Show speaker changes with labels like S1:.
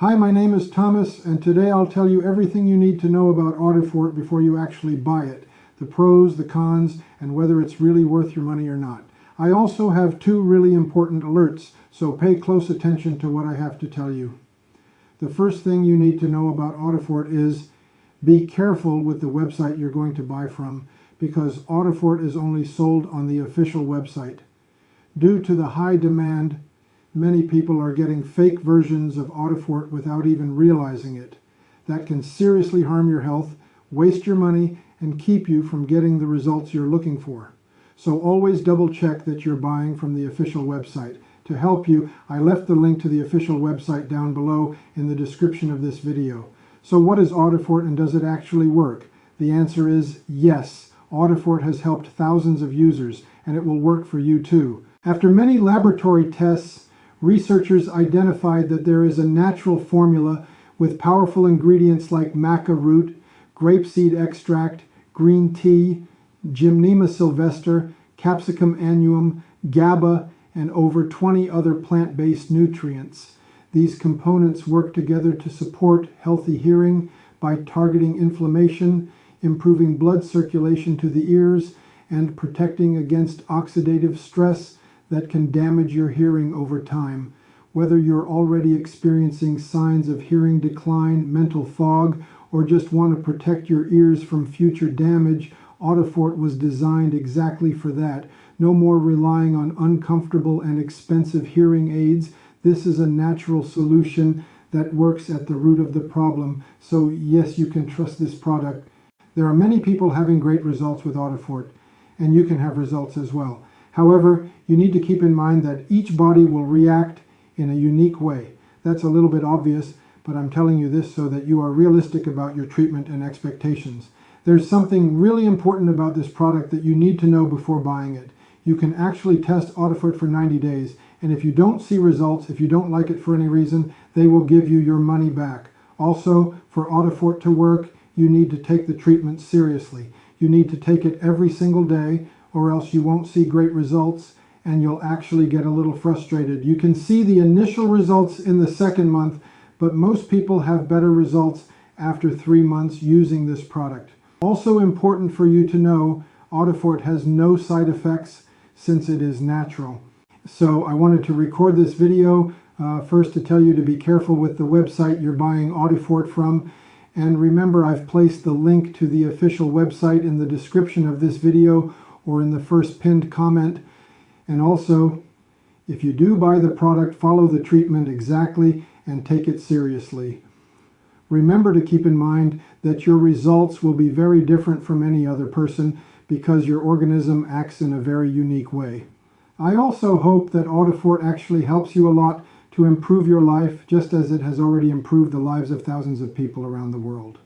S1: Hi, my name is Thomas, and today I'll tell you everything you need to know about Audifort before you actually buy it. The pros, the cons, and whether it's really worth your money or not. I also have two really important alerts, so pay close attention to what I have to tell you. The first thing you need to know about Audifort is be careful with the website you're going to buy from, because Audifort is only sold on the official website. Due to the high demand, many people are getting fake versions of Audifort without even realizing it. That can seriously harm your health, waste your money, and keep you from getting the results you're looking for. So always double check that you're buying from the official website. To help you, I left the link to the official website down below in the description of this video. So what is Audifort, and does it actually work? The answer is yes. Audifort has helped thousands of users, and it will work for you too. After many laboratory tests, researchers identified that there is a natural formula with powerful ingredients like maca root, grapeseed extract, green tea, Gymnema sylvester, capsicum annuum, GABA, and over 20 other plant-based nutrients. These components work together to support healthy hearing by targeting inflammation, improving blood circulation to the ears, and protecting against oxidative stress that can damage your hearing over time. Whether you're already experiencing signs of hearing decline, mental fog, or just want to protect your ears from future damage, Audifort was designed exactly for that. No more relying on uncomfortable and expensive hearing aids. This is a natural solution that works at the root of the problem. So yes, you can trust this product. There are many people having great results with Audifort, and you can have results as well. However, you need to keep in mind that each body will react in a unique way. That's a little bit obvious, but I'm telling you this so that you are realistic about your treatment and expectations. There's something really important about this product that you need to know before buying it. You can actually test Audifort for 90 days, and if you don't see results, if you don't like it for any reason, they will give you your money back. Also, for Audifort to work, you need to take the treatment seriously. You need to take it every single day, or else you won't see great results and you'll actually get a little frustrated. You can see the initial results in the second month, but most people have better results after 3 months using this product. Also important for you to know, Audifort has no side effects since it is natural. So I wanted to record this video first to tell you to be careful with the website you're buying Audifort from. And remember, I've placed the link to the official website in the description of this video or in the first pinned comment. And also, if you do buy the product, follow the treatment exactly and take it seriously. Remember to keep in mind that your results will be very different from any other person because your organism acts in a very unique way. I also hope that Audifort actually helps you a lot to improve your life, just as it has already improved the lives of thousands of people around the world.